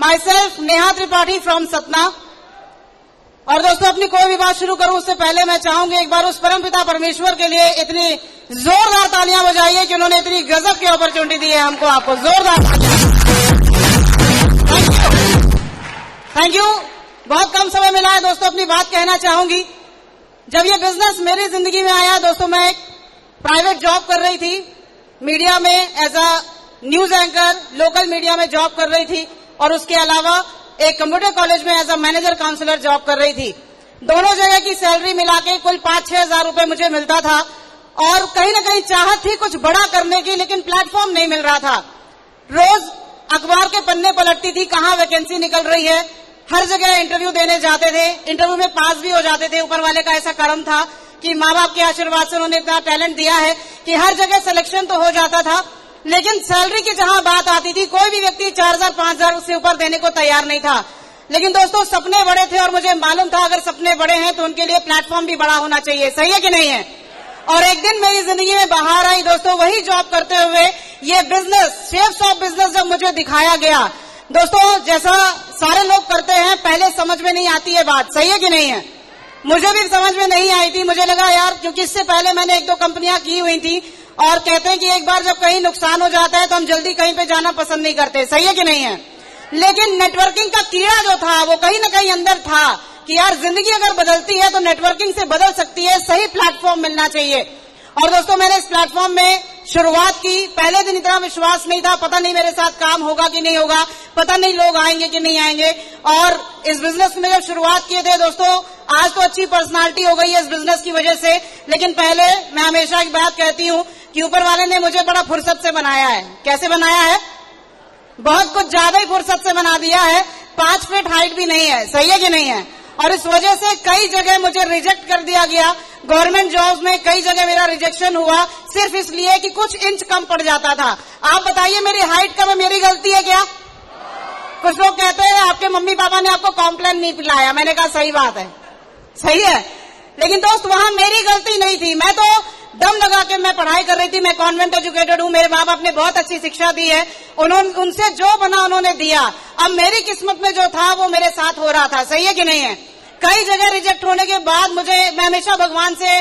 My self Neha Tripathi from Satna. और दोस्तों अपनी कोई भी बात शुरू करूं उससे पहले मैं चाहूंगी एक बार उस परमपिता परमेश्वर के लिए इतनी जोरदार तालियां बजाइए कि उन्होंने इतनी गजब की अपॉर्चुनिटी दी है हमको, आपको जोरदार तालियां। Thank you. बहुत कम समय मिला है दोस्तों, अपनी बात कहना चाहूंगी। जब ये बिजनेस मेरी जिंदगी में आया दोस्तों, मैं एक प्राइवेट जॉब कर रही थी, मीडिया में as a news anchor local media में जॉब कर रही थी, और उसके अलावा एक कंप्यूटर कॉलेज में as a manager counsellor job कर रही थी। दोनों जगह की सैलरी मिला के कुल 5-6 हजार रुपए मुझे मिलता था, और कहीं ना कहीं चाहत थी कुछ बड़ा करने की, लेकिन प्लेटफॉर्म नहीं मिल रहा था। रोज अखबार के पन्ने पलटती थी, कहाँ वैकेंसी निकल रही है। हर जगह इंटरव्यू देने जाते थे, इंटरव्यू में पास भी हो जाते थे। ऊपर वाले का ऐसा करम था कि माँ बाप के आशीर्वाद से उन्होंने इतना टैलेंट दिया है कि हर जगह सिलेक्शन तो हो जाता था, लेकिन सैलरी की जहां बात आती थी कोई भी व्यक्ति 4,000-5,000 उससे ऊपर देने को तैयार नहीं था। लेकिन दोस्तों सपने बड़े थे, और मुझे मालूम था अगर सपने बड़े हैं तो उनके लिए प्लेटफॉर्म भी बड़ा होना चाहिए। सही है कि नहीं है? और एक दिन मेरी जिंदगी में बाहर आई दोस्तों, वही जॉब करते हुए ये बिजनेस, शेफ शॉप बिजनेस जब मुझे दिखाया गया दोस्तों, जैसा सारे लोग करते हैं, पहले समझ में नहीं आती है बात। सही है कि नहीं है? मुझे भी समझ में नहीं आई थी। मुझे लगा यार, क्योंकि इससे पहले मैंने 1-2 कंपनियां की हुई थी, और कहते हैं कि एक बार जब कहीं नुकसान हो जाता है तो हम जल्दी कहीं पे जाना पसंद नहीं करते। सही है कि नहीं है? लेकिन नेटवर्किंग का कीड़ा जो था वो कहीं ना कहीं अंदर था कि यार जिंदगी अगर बदलती है तो नेटवर्किंग से बदल सकती है, सही प्लेटफॉर्म मिलना चाहिए। और दोस्तों मैंने इस प्लेटफॉर्म में शुरुआत की। पहले दिन इतना विश्वास नहीं था, पता नहीं मेरे साथ काम होगा कि नहीं होगा, पता नहीं लोग आएंगे कि नहीं आएंगे। और इस बिजनेस में जब शुरुआत किए थे दोस्तों, आज तो अच्छी पर्सनालिटी हो गई है इस बिजनेस की वजह से, लेकिन पहले मैं हमेशा एक बात कहती हूँ कि ऊपर वाले ने मुझे बड़ा फुर्सत से बनाया है। कैसे बनाया है? बहुत कुछ ज्यादा ही फुर्सत से बना दिया है। 5 फीट हाइट भी नहीं है। सही है कि नहीं है? और इस वजह से कई जगह मुझे रिजेक्ट कर दिया गया। गवर्नमेंट जॉब्स में कई जगह मेरा रिजेक्शन हुआ, सिर्फ इसलिए कि कुछ इंच कम पड़ जाता था। आप बताइए मेरी हाइट कम है, मेरी गलती है क्या? कुछ लोग कहते हैं आपके मम्मी पापा ने आपको कॉम्प्लेन नहीं पिलाया। मैंने कहा सही बात है, सही है, लेकिन दोस्त वहां मेरी गलती नहीं थी। मैं तो दम लगा के मैं पढ़ाई कर रही थी। मैं कॉन्वेंट एजुकेटेड हूँ, मेरे माँ बाप ने बहुत अच्छी शिक्षा दी है, उनसे जो बना उन्होंने दिया। अब मेरी किस्मत में जो था वो मेरे साथ हो रहा था। सही है कि नहीं है? कई जगह रिजेक्ट होने के बाद मैं हमेशा भगवान से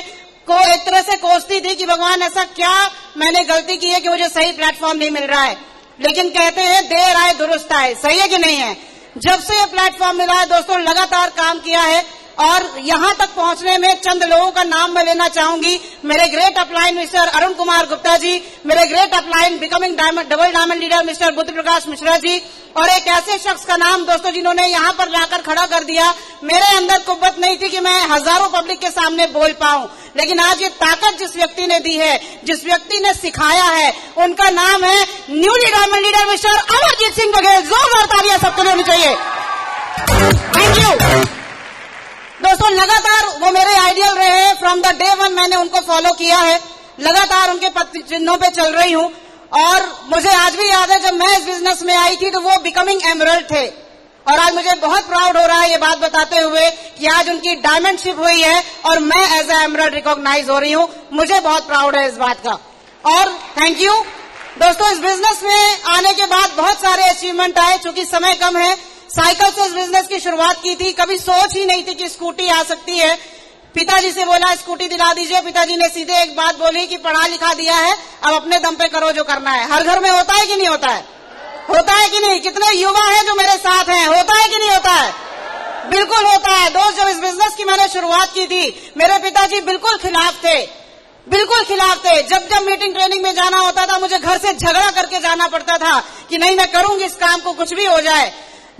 एक तरह से कोसती थी कि भगवान ऐसा क्या मैंने गलती की है कि मुझे सही प्लेटफॉर्म नहीं मिल रहा है। लेकिन कहते हैं देर आए दुरुस्त आए। सही है कि नहीं है? जब से ये प्लेटफॉर्म मिला है दोस्तों, लगातार काम किया है, और यहां तक पहुंचने में चंद लोगों का नाम मैं लेना चाहूंगी। मेरे great upline mister Arun Kumar Gupta ji, मेरे great upline becoming double diamond leader mister Buddh Prakash Mishra ji, और एक ऐसे शख्स का नाम दोस्तों जिन्होंने यहां पर लाकर खड़ा कर दिया। मेरे अंदर कुव्वत नहीं थी कि मैं हजारों पब्लिक के सामने बोल पाऊं, लेकिन आज ये ताकत जिस व्यक्ति ने दी है, जिस व्यक्ति ने सिखाया है, उनका नाम है newly diamond leader mister Amarjeet Singh Baghel. जोरदार तालियां सबको देनी चाहिए। थैंक यू दोस्तों। लगातार वो मेरे आइडियल रहे हैं, फ्रॉम द डे 1 मैंने उनको फॉलो किया है, लगातार उनके पद चिन्हों पे चल रही हूँ। और मुझे आज भी याद है जब मैं इस बिजनेस में आई थी तो वो बिकमिंग एमरल्ड थे, और आज मुझे बहुत प्राउड हो रहा है ये बात बताते हुए कि आज उनकी डायमंडशिप हुई है और मैं एज ए एमरल्ड रिकॉग्नाइज हो रही हूँ। मुझे बहुत प्राउड है इस बात का, और थैंक यू दोस्तों। इस बिजनेस में आने के बाद बहुत सारे अचीवमेंट आए। चूंकि समय कम है, साइकिल से इस बिजनेस की शुरुआत की थी। कभी सोच ही नहीं थी कि स्कूटी आ सकती है। पिताजी से बोला स्कूटी दिला दीजिए, पिताजी ने सीधे एक बात बोली कि पढ़ा लिखा दिया है, अब अपने दम पे करो जो करना है। हर घर में होता है कि नहीं होता है? होता है कि नहीं? कितने युवा हैं जो मेरे साथ हैं? होता है कि नहीं होता है? बिल्कुल होता है दोस्त। जब इस बिजनेस की मैंने शुरुआत की थी, मेरे पिताजी बिल्कुल खिलाफ थे, बिल्कुल खिलाफ थे। जब जब मीटिंग ट्रेनिंग में जाना होता था, मुझे घर से झगड़ा करके जाना पड़ता था कि नहीं मैं करूंगी इस काम को, कुछ भी हो जाए।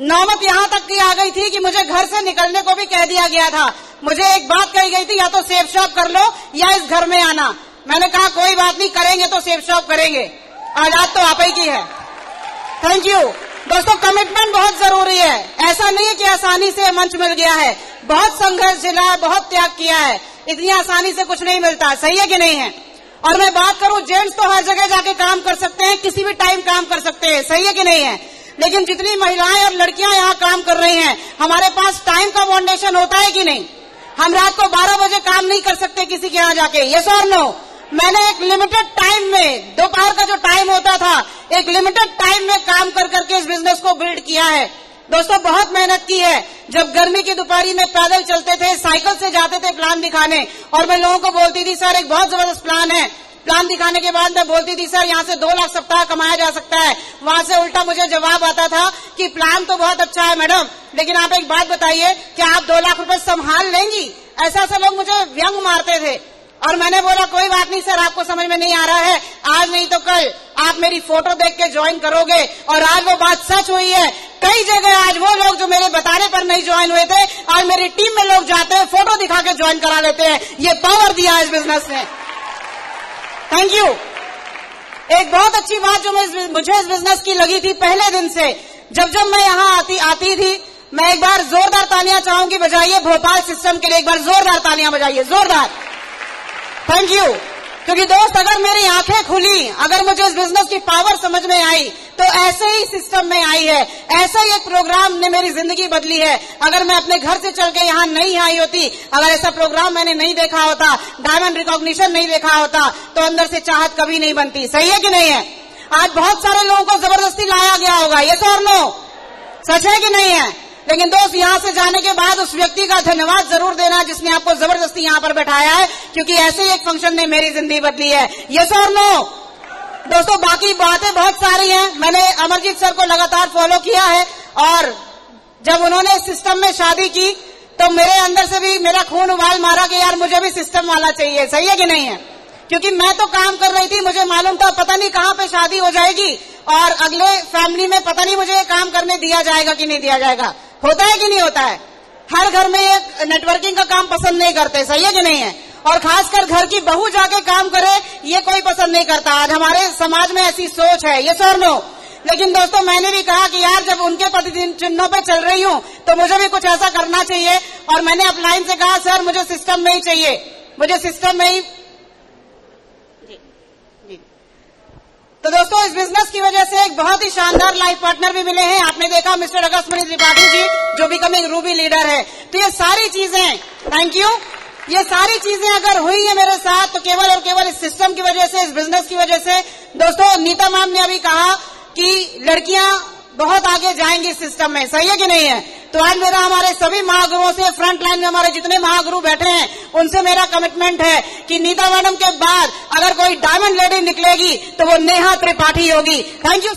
नौबत यहां तक की आ गई थी कि मुझे घर से निकलने को भी कह दिया गया था। मुझे एक बात कही गई थी, या तो सेफ शॉप कर लो या इस घर में आना। मैंने कहा कोई बात नहीं, करेंगे तो सेफ शॉप करेंगे। आजाद तो आप ही की है। थैंक यू दोस्तों। कमिटमेंट बहुत जरूरी है। ऐसा नहीं है कि आसानी से मंच मिल गया है, बहुत संघर्ष झेला है, बहुत त्याग किया है। इतनी आसानी से कुछ नहीं मिलता। सही है कि नहीं है? और मैं बात करूं, जेंट्स तो हर जगह जाके काम कर सकते हैं, किसी भी टाइम काम कर सकते हैं। सही है कि नहीं है? लेकिन जितनी महिलाएं और लड़कियां यहाँ काम कर रही हैं, हमारे पास टाइम का फाउंडेशन होता है कि नहीं? हम रात को 12 बजे काम नहीं कर सकते किसी के यहाँ जाके। यस और नो? मैंने एक लिमिटेड टाइम में, दोपहर का जो टाइम होता था, एक लिमिटेड टाइम में काम कर करके इस बिजनेस को बिल्ड किया है। दोस्तों बहुत मेहनत की है। जब गर्मी की दोपहरी में पैदल चलते थे, साइकिल से जाते थे प्लान दिखाने, और मैं लोगों को बोलती थी सर एक बहुत जबरदस्त प्लान है। प्लान दिखाने के बाद मैं बोलती थी सर यहाँ से 2 लाख सप्ताह कमाया जा सकता है। वहां से उल्टा मुझे जवाब आता था कि प्लान तो बहुत अच्छा है मैडम, लेकिन आप एक बात बताइए क्या आप 2 लाख रुपए संभाल लेंगी? ऐसा लोग मुझे व्यंग मारते थे। और मैंने बोला कोई बात नहीं सर, आपको समझ में नहीं आ रहा है, आज नहीं तो कल आप मेरी फोटो देख के ज्वाइन करोगे। और आज वो बात सच हुई है। कई जगह आज वो लोग जो मेरे बताने पर नहीं ज्वाइन हुए थे, आज मेरी टीम में लोग जाते हैं, फोटो दिखा के ज्वाइन करा लेते हैं। ये पावर दिया है इस बिजनेस ने। Thank you. एक बहुत अच्छी बात जो मुझे इस बिजनेस की लगी थी पहले दिन से, जब मैं यहाँ आती थी, मैं एक बार जोरदार तालियां चाहूंगी बजाइए भोपाल सिस्टम के लिए, एक बार जोरदार तालियां बजाइए, जोरदार। Thank you. क्योंकि दोस्त अगर मेरी आंखें खुली, अगर मुझे इस बिजनेस की पावर समझ में आई, तो ऐसे ही सिस्टम में आई है, ऐसा ही एक प्रोग्राम ने मेरी जिंदगी बदली है। अगर मैं अपने घर से चल के यहाँ नहीं आई होती, अगर ऐसा प्रोग्राम मैंने नहीं देखा होता, डायमंड रिकॉग्निशन नहीं देखा होता, तो अंदर से चाहत कभी नहीं बनती। सही है कि नहीं है? आज बहुत सारे लोगों को जबरदस्ती लाया गया होगा, ये तो और नो, सच है कि नहीं है? लेकिन दोस्त यहाँ से जाने के बाद उस व्यक्ति का धन्यवाद जरूर देना जिसने आपको जबरदस्ती यहाँ पर बैठाया है, क्योंकि ऐसे ही एक फंक्शन ने मेरी जिंदगी बदली है। यस और नो? दोस्तों बाकी बातें बहुत सारी हैं। मैंने अमरजीत सर को लगातार फॉलो किया है, और जब उन्होंने सिस्टम में शादी की तो मेरे अंदर से भी मेरा खून उबाल मारा कि यार मुझे भी सिस्टम वाला चाहिए। सही है कि नहीं है? क्योंकि मैं तो काम कर रही थी, मुझे मालूम था पता नहीं कहाँ पे शादी हो जाएगी, और अगले फैमिली में पता नहीं मुझे काम करने दिया जाएगा कि नहीं दिया जाएगा। होता है कि नहीं होता है? हर घर में एक नेटवर्किंग का काम पसंद नहीं करते। सही है कि नहीं है? और खासकर घर की बहू जाके काम करे, ये कोई पसंद नहीं करता। आज हमारे समाज में ऐसी सोच है, ये सर नो। लेकिन दोस्तों मैंने भी कहा कि यार जब उनके पति चिन्हों पे चल रही हूं तो मुझे भी कुछ ऐसा करना चाहिए, और मैंने अपलाइन से कहा सर मुझे सिस्टम में ही चाहिए, मुझे सिस्टम में ही। तो दोस्तों इस बिजनेस की वजह से एक बहुत ही शानदार लाइफ पार्टनर भी मिले हैं। आपने देखा मिस्टर अगस्त्य त्रिपाठी जी जो बिकमिंग रूबी लीडर है। तो ये सारी चीजें, थैंक यू, ये सारी चीजें अगर हुई है मेरे साथ तो केवल और केवल इस सिस्टम की वजह से, इस बिजनेस की वजह से। दोस्तों नीता मैम ने अभी कहा कि लड़कियां बहुत आगे जाएंगी सिस्टम में। सही है कि नहीं है? तो आज मेरा हमारे सभी महागुरुओं से, फ्रंट लाइन में हमारे जितने महागुरु बैठे हैं उनसे मेरा कमिटमेंट है कि नीता मैडम के बाद अगर कोई डायमंड लेडी निकलेगी तो वो नेहा त्रिपाठी होगी। Thank you.